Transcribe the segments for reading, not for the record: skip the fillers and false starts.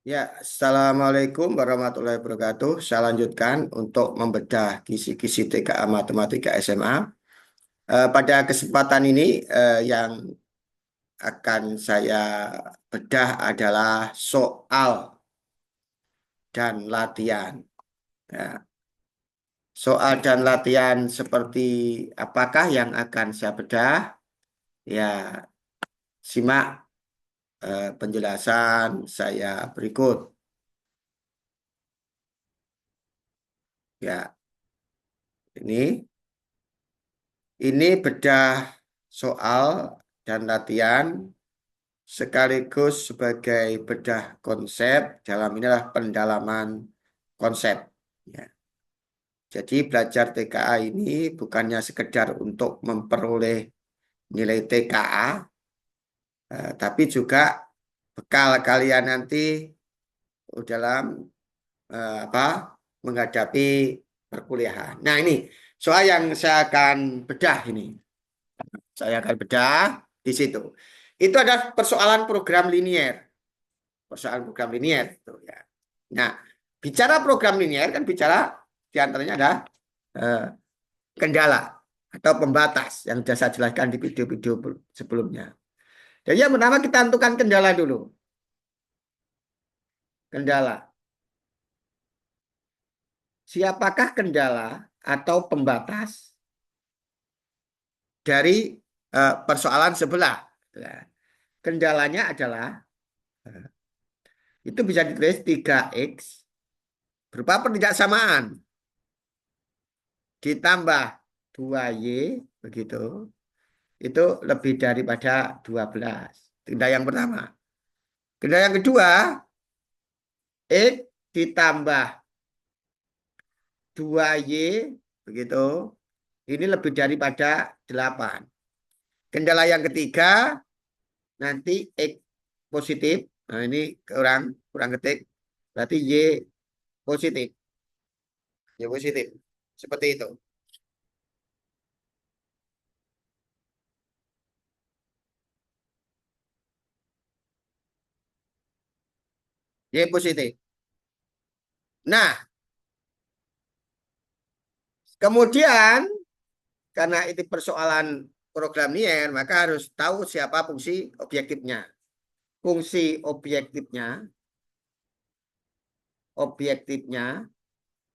Ya, Assalamualaikum warahmatullahi wabarakatuh. Saya lanjutkan untuk membedah kisi-kisi TKA Matematika SMA. Pada kesempatan ini yang akan saya bedah adalah soal dan latihan. Ya, soal dan latihan seperti apakah yang akan saya bedah? Ya, simak penjelasan saya berikut. Ya, ini bedah soal dan latihan sekaligus sebagai bedah konsep dalam inilah pendalaman konsep. Ya. Jadi belajar TKA ini bukannya sekedar untuk memperoleh nilai TKA, tapi juga bekal kalian nanti dalam apa menghadapi perkuliahan. Nah ini soal yang saya akan bedah ini. Saya akan bedah di situ. Itu adalah persoalan program linier. Persoalan program linier itu ya. Nah, bicara program linier kan bicara diantaranya ada eh, kendala atau pembatas yang sudah saya jelaskan di video-video sebelumnya. Jadi yang pertama kita tentukan kendala dulu. Kendala. Siapakah kendala atau pembatas dari persoalan sebelah? Nah, kendalanya adalah itu bisa ditulis 3x berupa pertidaksamaan ditambah 2y begitu itu lebih daripada 12. Kendala yang pertama. Kendala yang kedua, X ditambah 2y begitu. Ini lebih daripada 8. Kendala yang ketiga, nanti X positif. Nah, ini kurang kurang ketik. Berarti Y positif. Y positif. Seperti itu. Y positif. Nah, kemudian karena itu persoalan program linear, maka harus tahu siapa fungsi objektifnya. Fungsi objektifnya,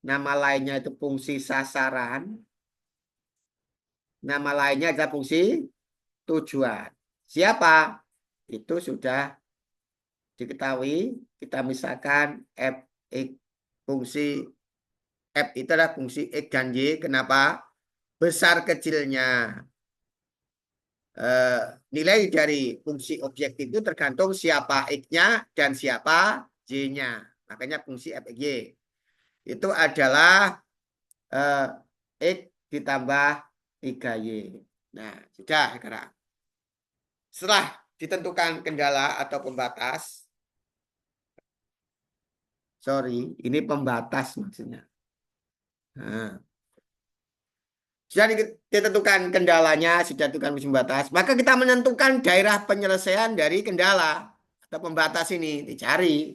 nama lainnya itu fungsi sasaran, nama lainnya adalah fungsi tujuan. Siapa? Itu sudah diketahui, kita misalkan f x fungsi f itu adalah fungsi x dan y. Kenapa? Besar kecilnya eh, nilai dari fungsi objektif itu tergantung siapa x-nya dan siapa y-nya. Makanya fungsi f x y itu adalah eh, x ditambah 3y. Nah, sudah sekarang. Setelah ditentukan kendala atau pembatas, sorry, ini pembatas maksudnya. Nah, sudah ditentukan kendalanya, sudah ditentukan pembatas, maka kita menentukan daerah penyelesaian dari kendala atau pembatas ini. Dicari,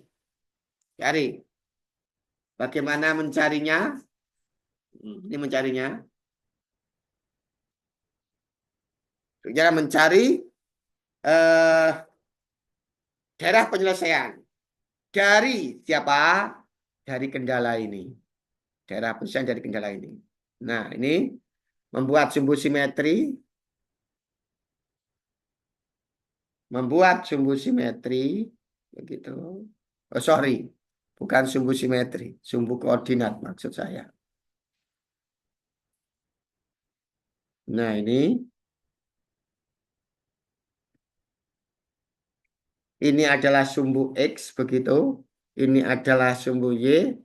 cari. Bagaimana mencarinya? Ini mencarinya. Cara mencari eh, daerah penyelesaian dari siapa? Dari kendala ini. Daerah penyelesaian dari kendala ini. Nah, ini membuat sumbu simetri, begitu. Oh, sorry, bukan sumbu simetri, sumbu koordinat maksud saya. Nah, ini adalah sumbu X begitu. Ini adalah sumbu Y.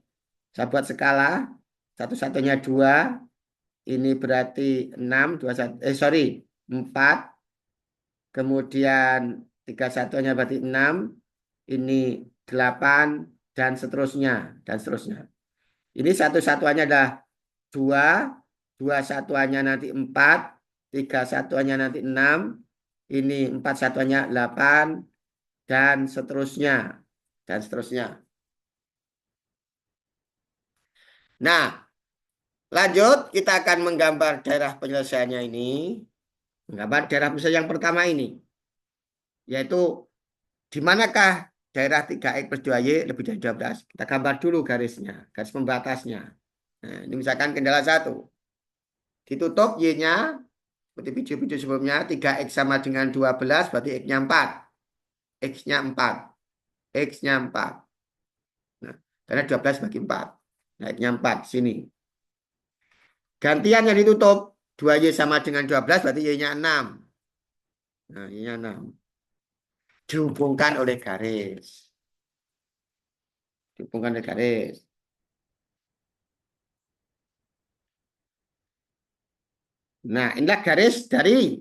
Saya buat skala. Satu-satunya 2. Ini berarti 6. Sorry. 4. Kemudian 3 satunya berarti 6. Ini 8. Dan seterusnya. Dan seterusnya. Ini satu-satunya adalah 2. 2 satuannya nanti 4. 3 satuannya nanti 6. Ini 4 satuannya 8. Dan seterusnya. dan seterusnya. Nah, lanjut kita akan menggambar daerah penyelesaiannya ini. Menggambar daerah penyelesaian yang pertama ini, yaitu di manakah daerah 3x+2y lebih dari 12. Kita gambar dulu garisnya, garis pembatasnya. Nah, ini misalkan kendala 1. Ditutup Y-nya, seperti video-video sebelumnya, 3x sama dengan 12, berarti X-nya 4. X-nya 4. X-nya 4. Nah, karena 12 bagi 4. Nah, X-nya 4, sini. Gantian yang ditutup, 2Y sama dengan 12, berarti Y-nya 6. Nah, Y-nya 6. Dihubungkan oleh garis. Dihubungkan oleh garis. Nah, inilah garis dari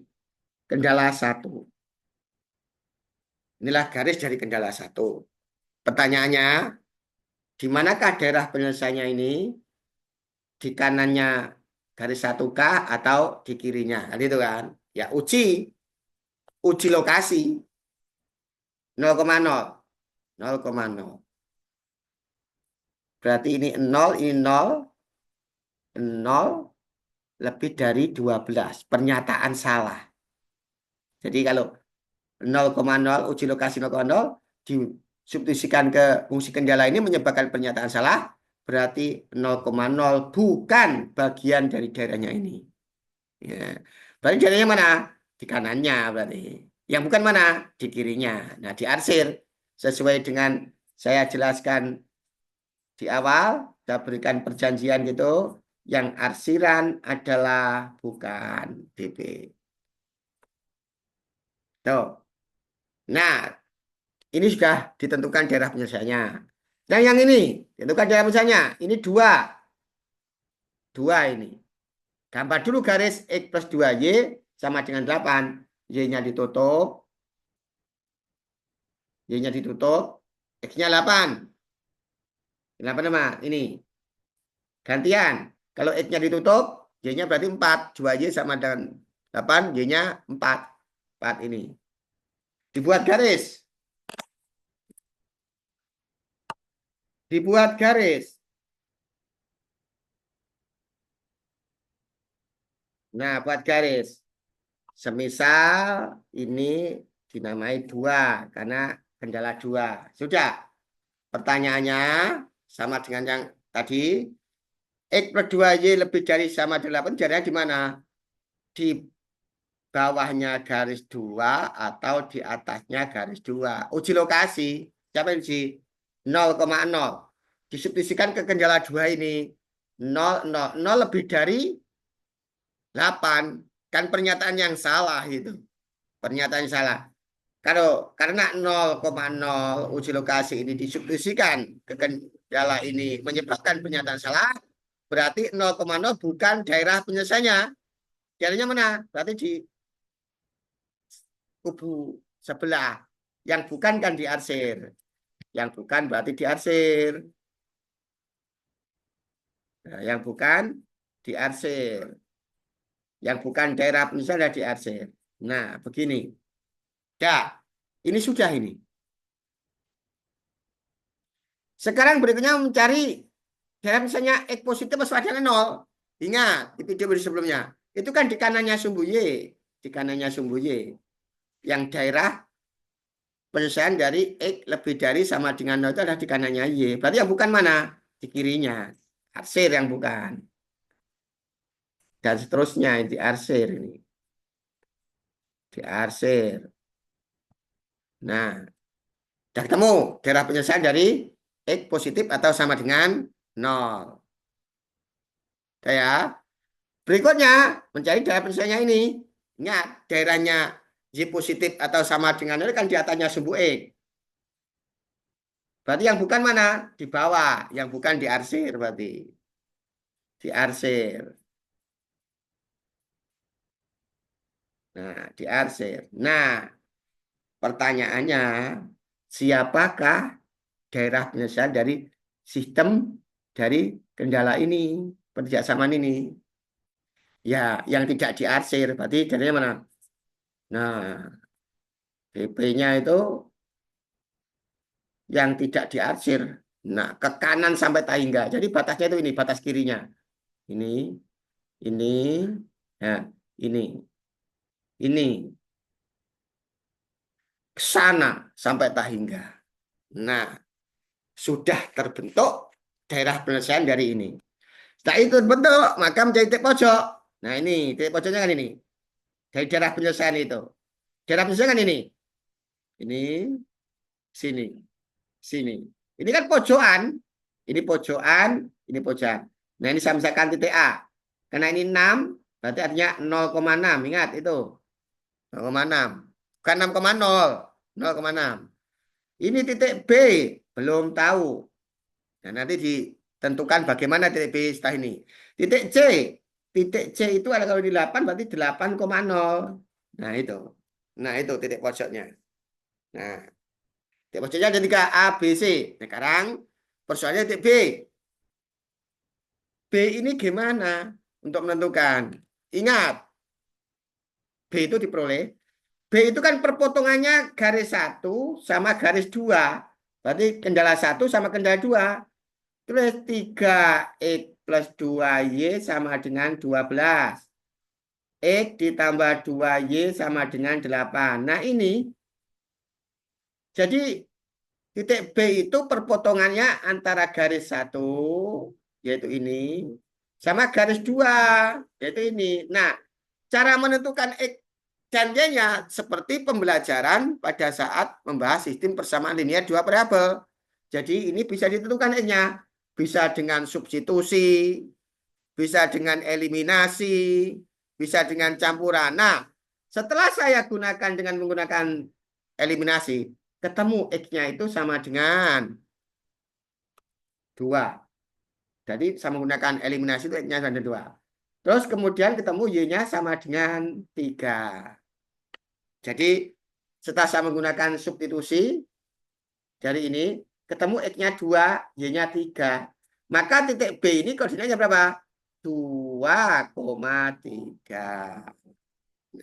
kendala 1. Inilah garis dari kendala 1. Pertanyaannya, di manakah daerah penyelesaiannya ini? Di kanannya garis 1K atau di kirinya? Kan itu kan? Ya, uji lokasi 0,0. 0,0. Berarti ini 0, ini 0, 0 lebih dari 12. Pernyataan salah. Jadi kalau 0,0 uji lokasi 0,0 disubstitusikan ke fungsi kendala ini menyebabkan pernyataan salah, berarti 0,0 bukan bagian dari daerahnya ini. Ya. Berarti daerahnya mana? Di kanannya berarti. Yang bukan mana? Di kirinya. Nah, diarsir sesuai dengan saya jelaskan di awal, saya berikan perjanjian gitu, yang arsiran adalah bukan DP. Tuh. Nah, ini sudah ditentukan daerah penyelesaiannya. Dan yang ini, ditentukan daerah penyelesaiannya. Ini dua. Dua ini. Gambar dulu garis X+2Y sama dengan 8. Y-nya ditutup. Y-nya ditutup. X-nya 8. 8 nama. Ini. Gantian. Kalau X-nya ditutup, Y-nya berarti 4. 2Y sama dengan 8. Y-nya 4. 4 ini. Dibuat garis. Dibuat garis. Nah, buat garis. Semisal ini dinamai 2 karena kendala 2. Sudah. Pertanyaannya sama dengan yang tadi. X+2Y lebih dari sama 8. Jaraknya di mana? Di bawahnya garis 2 atau di atasnya garis 2. Uji lokasi. Siapa yang uji? 0,0. Disubstitusikan ke kendala 2 ini. 0, 0, 0 lebih dari 8. Kan pernyataan yang salah itu. Pernyataan yang salah. Kalau karena 0,0 uji lokasi ini disubstitusikan ke kendala ini menyebabkan pernyataan salah, berarti 0,0 bukan daerah penyelesaiannya. Daerahnya mana? Berarti di kubu sebelah. Yang bukan kan diarsir. Yang bukan berarti diarsir. Nah, yang bukan diarsir. Yang bukan daerah penyelesaian diarsir. Nah, begini. Ya, ini sudah ini. Sekarang berikutnya mencari daerah misalnya X positif waspadanya 0. Ingat, di video sebelumnya. Itu kan di kanannya sumbu Y. Di kanannya sumbu Y. Yang daerah penyelesaian dari X lebih dari sama dengan 0 itu adalah di kanannya Y. Berarti yang bukan mana? Di kirinya. Arsir yang bukan. Dan seterusnya di arsir ini. Di arsir. Nah, sudah ketemu daerah penyelesaian dari X positif atau sama dengan 0. Ya. Berikutnya, mencari daerah penyelesaiannya ini. Ingat, daerahnya Y positif atau sama dengan 0 kan di atasnya sumbu X. Berarti yang bukan mana? Di bawah. Yang bukan diarsir berarti. Diarsir. Nah, diarsir. Nah, pertanyaannya, siapakah daerah penyelesaian dari sistem dari kendala ini, kerjasama ini? Ya, yang tidak diarsir, berarti daerahnya mana? Nah, DP-nya itu yang tidak diarsir. Nah, ke kanan sampai Tahingga. Jadi batasnya itu ini, batas kirinya. Ini, nah, ini, ke sana sampai Tahingga. Nah, sudah terbentuk daerah penyelesaian dari ini. Setelah itu terbentuk, maka menjadi titik pojok. Nah, ini titik pojoknya kan ini. Dari daerah penyelesaian itu. Daerah penyelesaian kan ini. Ini, sini, sini. Ini kan pojokan. Ini pojokan, ini pojokan. Nah, ini saya misalkan titik A. Karena ini 6, berarti artinya 0,6. Ingat itu. 0,6. Bukan 6,0. 0,6. Ini titik B. Belum tahu. Nah, nanti ditentukan bagaimana titik B setelah ini. Titik C. Titik C itu ada kalau di 8 berarti 8,0. Nah, itu. Nah, itu titik pojoknya. Nah, titik pojoknya ada 3 A, B, C. Nah, sekarang persoalannya titik B. B ini gimana untuk menentukan? Ingat, B itu diperoleh. B itu kan perpotongannya garis 1 sama garis 2. Berarti kendala 1 sama kendala 2. Tulis 3X plus 2Y sama dengan 12. X ditambah 2Y sama dengan 8. Nah ini, jadi titik B itu perpotongannya antara garis 1, yaitu ini, sama garis 2, yaitu ini. Nah, cara menentukan X dan Y-nya seperti pembelajaran pada saat membahas sistem persamaan linear dua variabel. Jadi ini bisa ditentukan X-nya. Bisa dengan substitusi, bisa dengan eliminasi, bisa dengan campuran. Nah, setelah saya gunakan dengan menggunakan eliminasi, ketemu X-nya itu sama dengan 2. Jadi saya menggunakan eliminasi itu X-nya sama dengan 2. Terus kemudian ketemu Y-nya sama dengan 3. Jadi setelah saya menggunakan substitusi dari ini, ketemu X-nya 2, Y-nya 3. Maka titik B ini koordinatnya berapa? 2,3.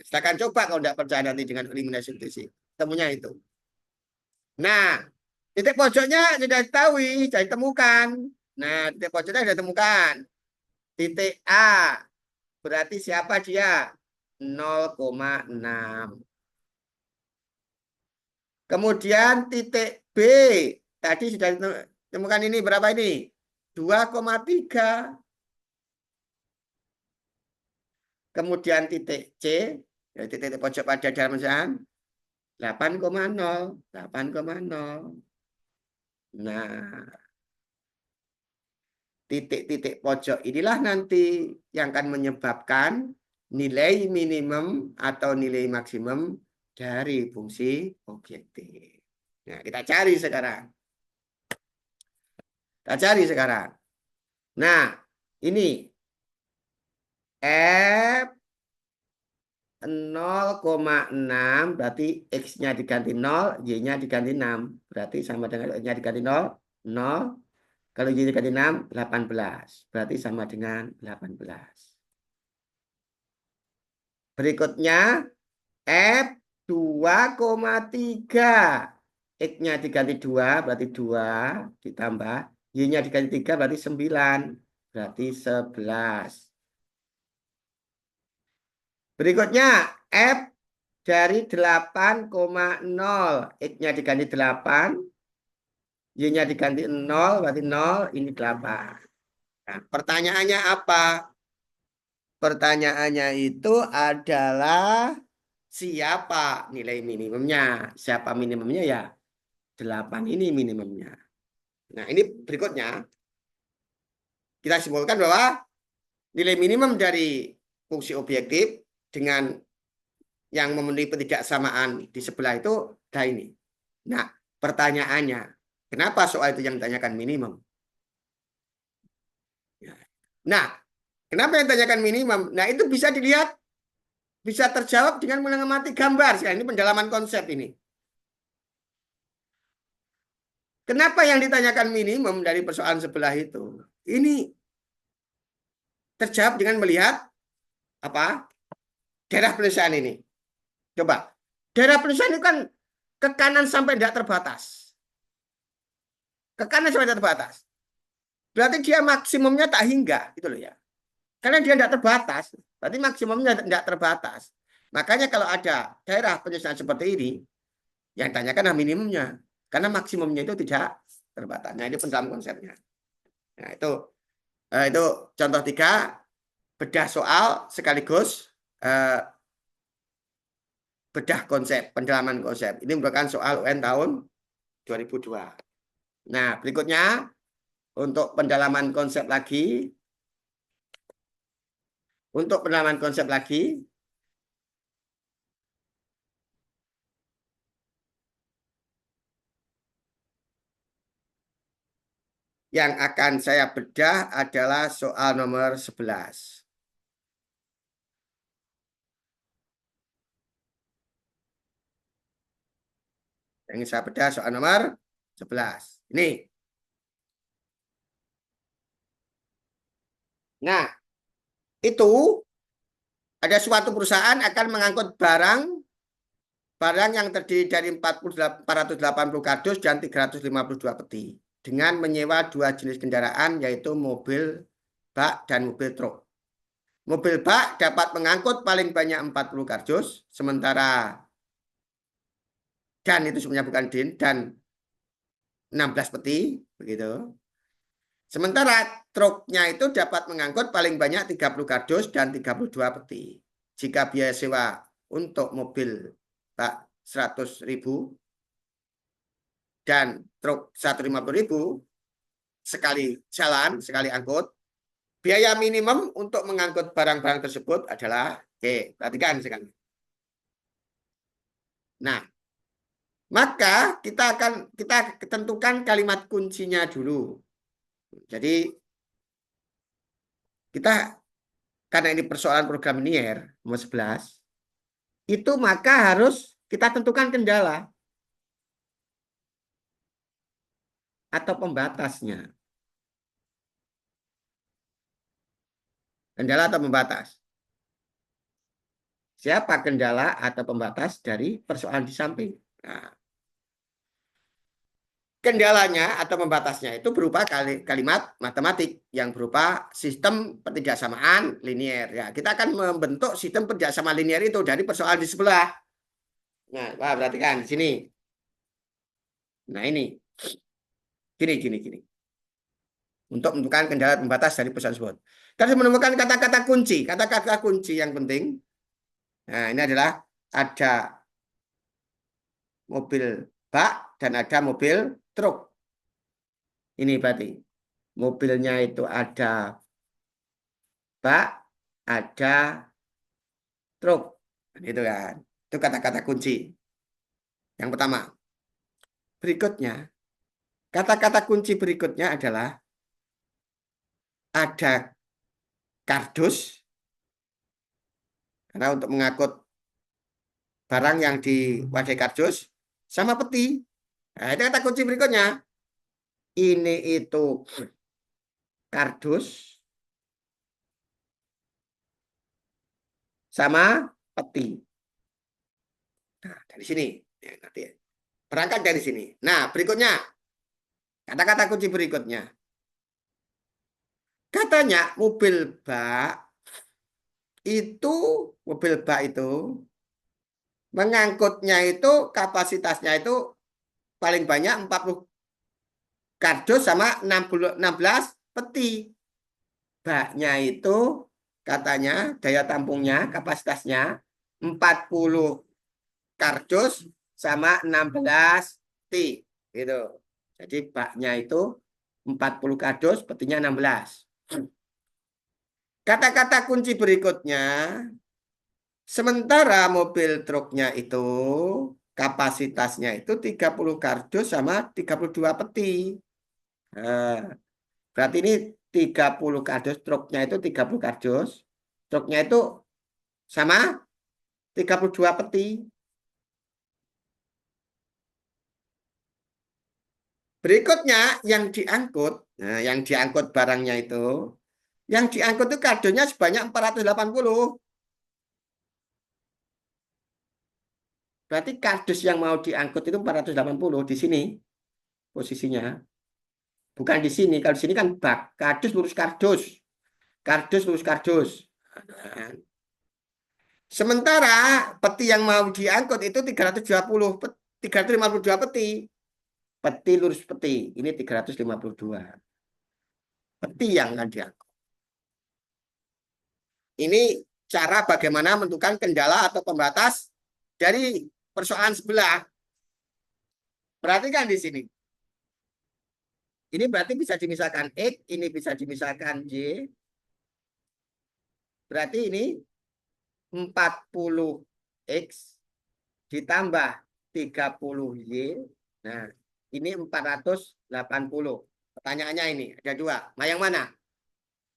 Silakan coba kalau tidak percaya nanti dengan eliminasi substitusi. Temunya itu. Nah, titik pojoknya sudah diketahui, sudah ditemukan. Nah, titik pojoknya sudah ditemukan. Titik A, berarti siapa dia? 0,6. Kemudian titik B, tadi sudah ditemukan ini berapa ini? 2,3. Kemudian titik C, ya, titik pojok pada dalam pecahan 8,0. 8,0. Nah, titik-titik pojok inilah nanti yang akan menyebabkan nilai minimum atau nilai maksimum dari fungsi objektif. Nah, kita cari sekarang. Kita cari sekarang. Nah, ini F 0,6 berarti X-nya diganti 0, Y-nya diganti 6. Berarti sama dengan X-nya diganti 0, 0. Kalau Y diganti 6, 18. Berarti sama dengan 18. Berikutnya F 2,3. X-nya diganti 2 berarti 2 ditambah. Y-nya diganti 3 berarti 9. Berarti 11. Berikutnya F dari 8,0. X-nya diganti 8. Y-nya diganti 0 berarti 0. Ini 8. Nah, pertanyaannya apa? Pertanyaannya itu adalah siapa nilai minimumnya? Siapa minimumnya ya? 8 ini minimumnya. Nah, ini berikutnya. Kita simpulkan bahwa nilai minimum dari fungsi objektif dengan yang memenuhi ketidaksamaan di sebelah itu adalah ini. Nah, pertanyaannya, kenapa soal itu yang ditanyakan minimum? Nah, kenapa yang ditanyakan minimum? Nah, itu bisa dilihat, bisa terjawab dengan mengamati gambar. Sekarang ini pendalaman konsep ini. Kenapa yang ditanyakan minimum dari persoalan sebelah itu? Ini terjawab dengan melihat apa? Daerah penyelesaian ini. Coba. Daerah penyelesaian itu kan ke kanan sampai tidak terbatas. ke kanan sampai terbatas. Berarti dia maksimumnya tak hingga, gitu loh ya. Karena dia tidak terbatas, berarti maksimumnya tidak terbatas. Makanya kalau ada daerah penyusunan seperti ini, yang tanyakan minimumnya. Karena maksimumnya itu tidak terbatas. Nah, ini pendalam konsepnya. Nah, itu contoh 3, bedah soal sekaligus eh, bedah konsep, pendalaman konsep. Ini merupakan soal UN tahun 2002. Nah, berikutnya untuk pendalaman konsep lagi. Untuk pendalaman konsep lagi, yang akan saya bedah adalah soal nomor 11. Yang ingin saya bedah soal nomor 11. Ini. Nah, itu ada suatu perusahaan akan mengangkut barang yang terdiri dari 480 kardus dan 352 peti dengan menyewa 2 jenis kendaraan yaitu mobil bak dan mobil truk. Mobil bak dapat mengangkut paling banyak 40 kardus, sementara dan itu sebenarnya bukan din, dan 16 peti, begitu. Sementara truknya itu dapat mengangkut paling banyak 30 kardus dan 32 peti. Jika biaya sewa untuk mobil bak 100.000 dan truk 150.000 sekali jalan, sekali angkut, biaya minimum untuk mengangkut barang-barang tersebut adalah, oke, perhatikan sekali. Nah, maka kita tentukan kalimat kuncinya dulu. Jadi kita, karena ini persoalan program linear nomor 11, itu maka harus kita tentukan kendala atau pembatasnya. Kendala atau pembatas. Siapa kendala atau pembatas dari persoalan di samping? Nah, kendalanya atau pembatasnya itu berupa kalimat matematik yang berupa sistem pertidaksamaan linier. Ya, kita akan membentuk sistem pertidaksamaan linier itu dari persoalan di sebelah. Nah, wah, perhatikan di sini. Nah, ini. Gini. Untuk menentukan kendala pembatas dari persoalan tersebut. Kita harus menemukan kata-kata kunci. Kata-kata kunci yang penting. Nah, ini adalah ada mobil bak dan ada mobil truk. Ini berarti mobilnya itu ada bak, ada truk. Itu kan. Itu kata-kata kunci. Yang pertama. Berikutnya, kata-kata kunci berikutnya adalah ada kardus, karena untuk mengangkut barang yang diwadai kardus, sama peti. Nah, itu kata kunci berikutnya. Ini itu kardus sama peti. Nah, dari sini. Ya, nanti ya. Berangkat dari sini. Nah, berikutnya. Kata-kata kunci berikutnya. Katanya itu, mobil bak itu, mengangkutnya itu kapasitasnya itu paling banyak 40 kardus sama 16 peti. Baknya itu katanya daya tampungnya, kapasitasnya 40 kardus sama 16 T gitu. Jadi baknya itu 40 kardus, petinya 16. Kata-kata kunci berikutnya, sementara mobil truknya itu kapasitasnya itu 30 kardus sama 32 peti. Nah, berarti ini 30 kardus, truknya itu 30 kardus, truknya itu sama 32 peti. Berikutnya yang diangkut barangnya itu, yang diangkut itu kardonya sebanyak 480. Berarti kardus yang mau diangkut itu 480 di sini posisinya. Bukan di sini. Kalau di sini kan bak. Kardus lurus kardus. Kardus lurus kardus. Nah, sementara peti yang mau diangkut itu 320, 352 peti. Peti lurus peti. Ini 352. Peti yang akan diangkut. Ini cara bagaimana menentukan kendala atau pembatas dari persoalan sebelah. Perhatikan di sini. Ini berarti bisa dimisahkan X, ini bisa dimisahkan Y. Berarti ini 40X ditambah 30Y. Nah, ini 480. Pertanyaannya ini ada dua. Nah, yang mana?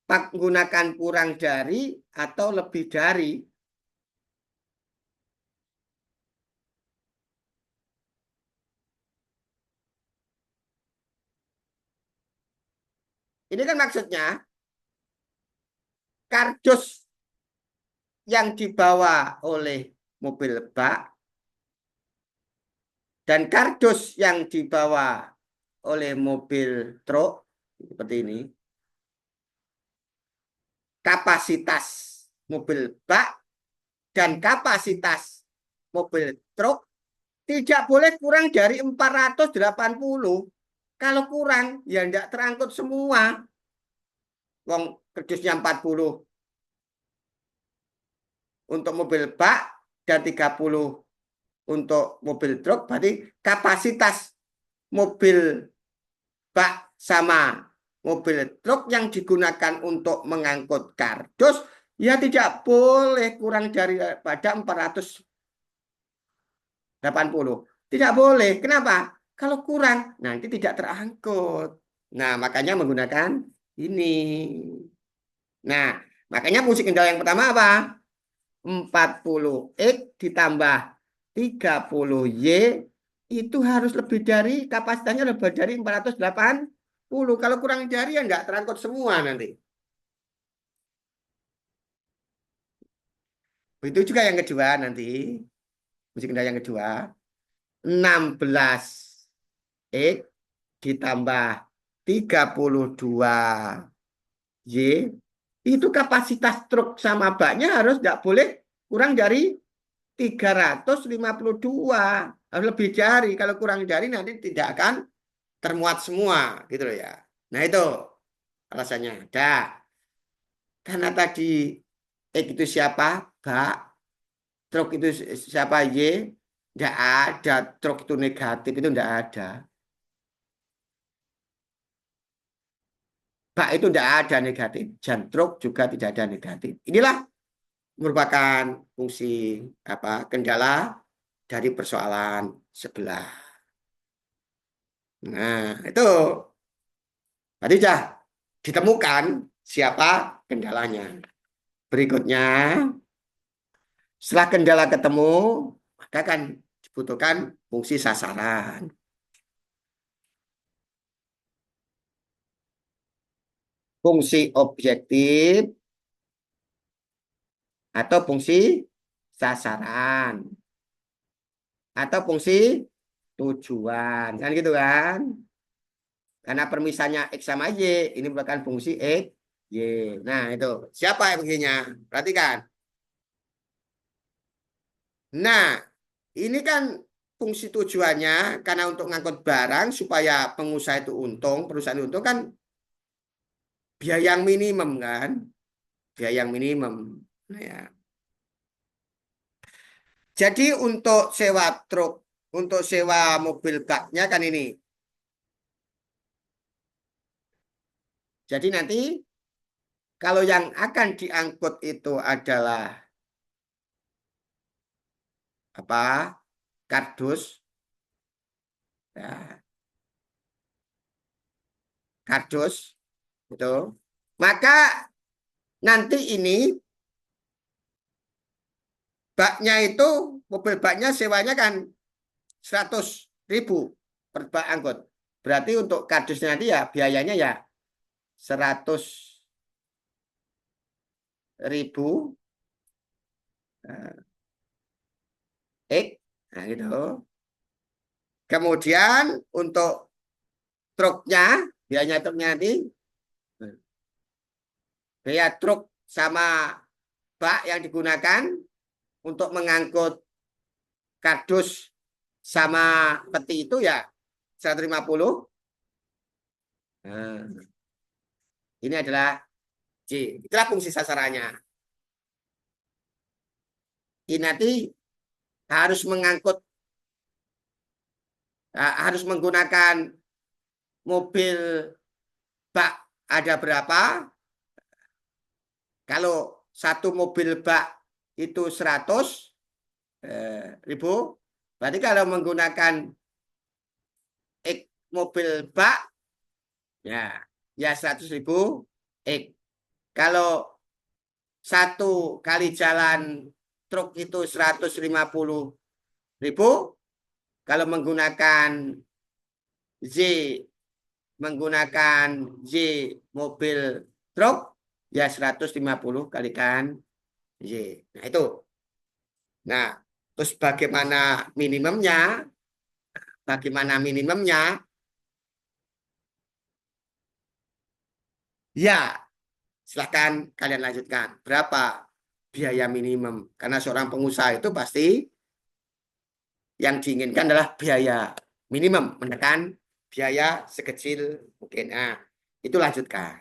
Menggunakan kurang dari atau lebih dari? Ini kan maksudnya kardus yang dibawa oleh mobil bak dan kardus yang dibawa oleh mobil truk seperti ini, kapasitas mobil bak dan kapasitas mobil truk tidak boleh kurang dari 480. Kalau kurang ya tidak terangkut semua. Wong kardusnya 40 untuk mobil bak dan 30 untuk mobil truk, berarti kapasitas mobil bak sama mobil truk yang digunakan untuk mengangkut kardus ya tidak boleh kurang daripada 480. Tidak boleh. Kenapa? Kalau kurang nanti tidak terangkut. Nah, makanya menggunakan ini. Nah, makanya fungsi kendala yang pertama apa? 40X ditambah 30Y itu harus lebih dari kapasitasnya lebih dari 480. Kalau kurang dari ya nggak terangkut semua nanti. Itu juga yang kedua nanti. Fungsi kendala yang kedua. 16X ditambah 32Y itu kapasitas truk sama baknya harus nggak boleh kurang dari 352. Harus lebih dari. Kalau kurang dari nanti tidak akan termuat semua gitu loh ya. Nah itu alasannya. Ada. Karena tadi X itu siapa? Bak. Truk itu siapa? Y. Tidak ada. Truk itu negatif itu tidak ada. Bak itu tidak ada negatif. Dan truk juga tidak ada negatif. Inilah merupakan fungsi apa kendala dari persoalan sebelah. Nah, itu tadi sudah ditemukan siapa kendalanya. Berikutnya, setelah kendala ketemu, maka kan dibutuhkan fungsi sasaran. Fungsi objektif atau fungsi sasaran atau fungsi tujuan. Kan gitu kan? Karena permisalnya X sama Y, ini merupakan fungsi X, Y. Nah, itu. Siapa yang begininya? Perhatikan. Nah, ini kan fungsi tujuannya karena untuk ngangkut barang supaya pengusaha itu untung, perusahaan untung kan biaya yang minimum kan? Biaya yang minimum. Nah, ya. Jadi untuk sewa truk, untuk sewa mobil baknya kan ini. Jadi nanti kalau yang akan diangkut itu adalah apa? Kardus, ya, kardus, itu. Maka nanti ini baknya itu mobil baknya sewanya kan 100.000 per bak angkut. Berarti untuk kardusnya nanti ya biayanya ya 100.000 X. Nah gitu. Kemudian untuk truknya Biayanya truknya nanti biaya truk sama bak yang digunakan untuk mengangkut kardus sama peti itu ya 150. Nah, ini adalah J. Itulah fungsi sasarannya. Ini nanti harus mengangkut, harus menggunakan mobil bak ada berapa? Kalau satu mobil bak itu 100 ribu, berarti kalau menggunakan X mobil bak ya ya 100 ribu X. Kalau satu kali jalan truk itu 150 ribu, kalau menggunakan Z menggunakan Z mobil truk ya 150 kalikan Y. Nah, itu. Nah, terus bagaimana minimumnya? Bagaimana minimumnya? Ya, silahkan kalian lanjutkan. Berapa biaya minimum? Karena seorang pengusaha itu pasti yang diinginkan adalah biaya minimum, menekan biaya sekecil mungkin. Nah, itu lanjutkan.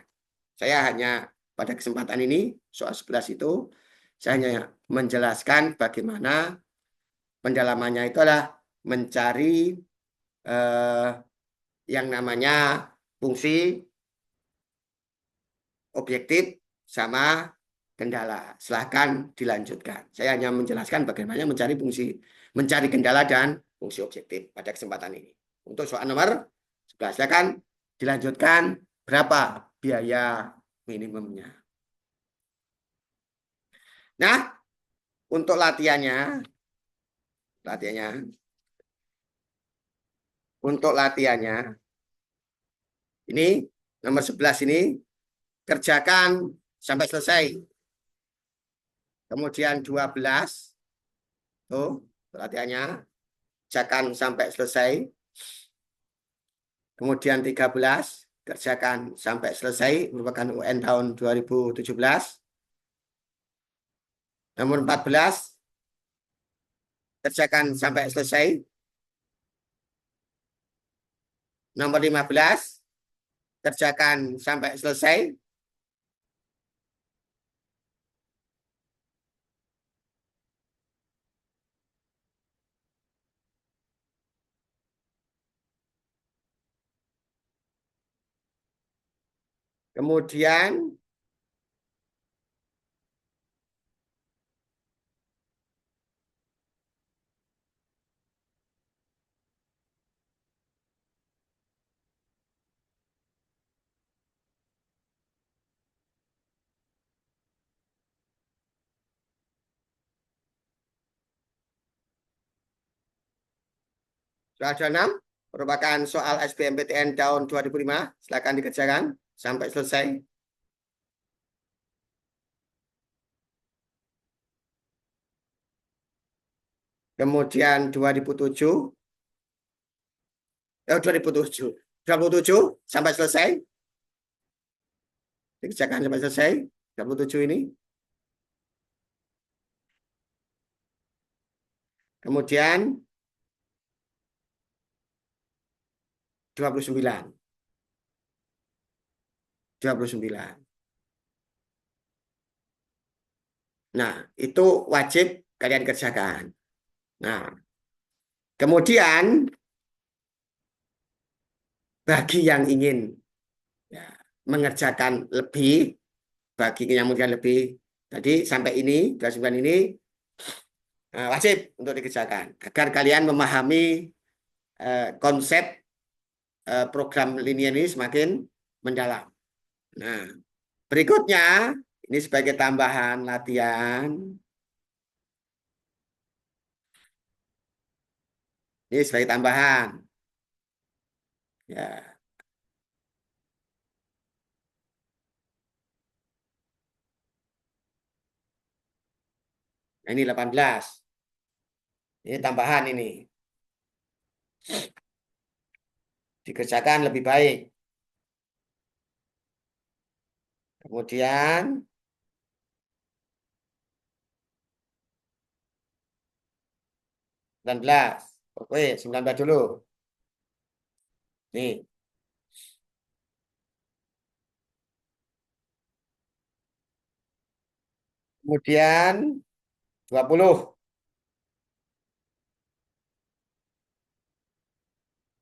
Saya hanya pada kesempatan ini, soal 11 itu, saya hanya menjelaskan bagaimana pendalamannya itu adalah mencari eh, yang namanya fungsi objektif sama kendala. Silahkan dilanjutkan. Saya hanya menjelaskan bagaimana mencari fungsi, mencari kendala dan fungsi objektif pada kesempatan ini. Untuk soal nomor 11, silahkan dilanjutkan berapa biaya minimumnya. Nah, untuk latihannya, untuk latihannya, ini nomor 11 ini kerjakan sampai selesai. Kemudian 12, tuh latihannya, kerjakan sampai selesai. Kemudian 13, kerjakan sampai selesai, merupakan UN tahun 2017. Nomor 14, kerjakan sampai selesai. Nomor 15, kerjakan sampai selesai. Kemudian soal 26, merupakan soal SBMPTN tahun 2005. Silakan dikerjakan sampai selesai. Kemudian 2007, 2007, 27 sampai selesai. Dikerjakan sampai selesai. 27 ini. Kemudian 29. 29. Nah, itu wajib kalian kerjakan. Nah, kemudian bagi yang ingin ya, mengerjakan lebih, bagi yang mungkin lebih, tadi sampai ini, 29 ini, wajib untuk dikerjakan. Agar kalian memahami konsep program linear ini semakin mendalam. Nah, berikutnya, ini sebagai tambahan latihan. Ini sebagai tambahan. Ya, ini 18. Ini tambahan ini. Dikerjakan lebih baik. Kemudian 19. Oke, 19 dulu. Nih. Kemudian 20.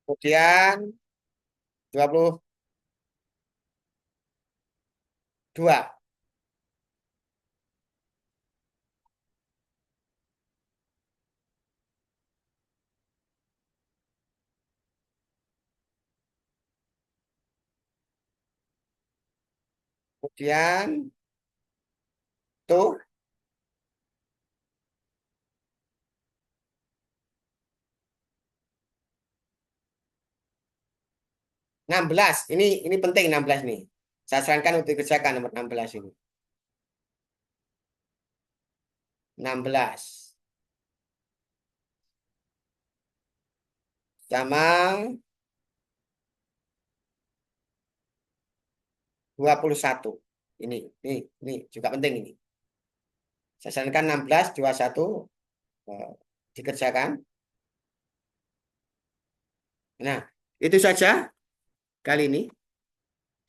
Kemudian 22. Kemudian tuh 16. Ini penting 16 nih. Saya sarankan untuk dikerjakan nomor 16 ini. 16 sama 21. Ini juga penting ini. Saya sarankan 16, 21 eh, dikerjakan. Nah, itu saja kali ini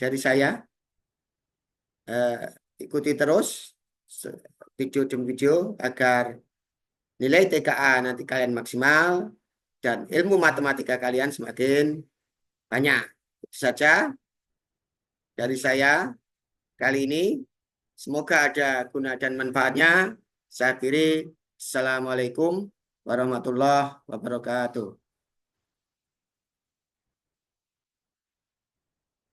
dari saya. Eh, ikuti terus video demi video agar nilai TKA nanti kalian maksimal dan ilmu matematika kalian semakin banyak. Itu saja dari saya kali ini. Semoga ada guna dan manfaatnya. Saya akhiri. Assalamualaikum warahmatullahi wabarakatuh.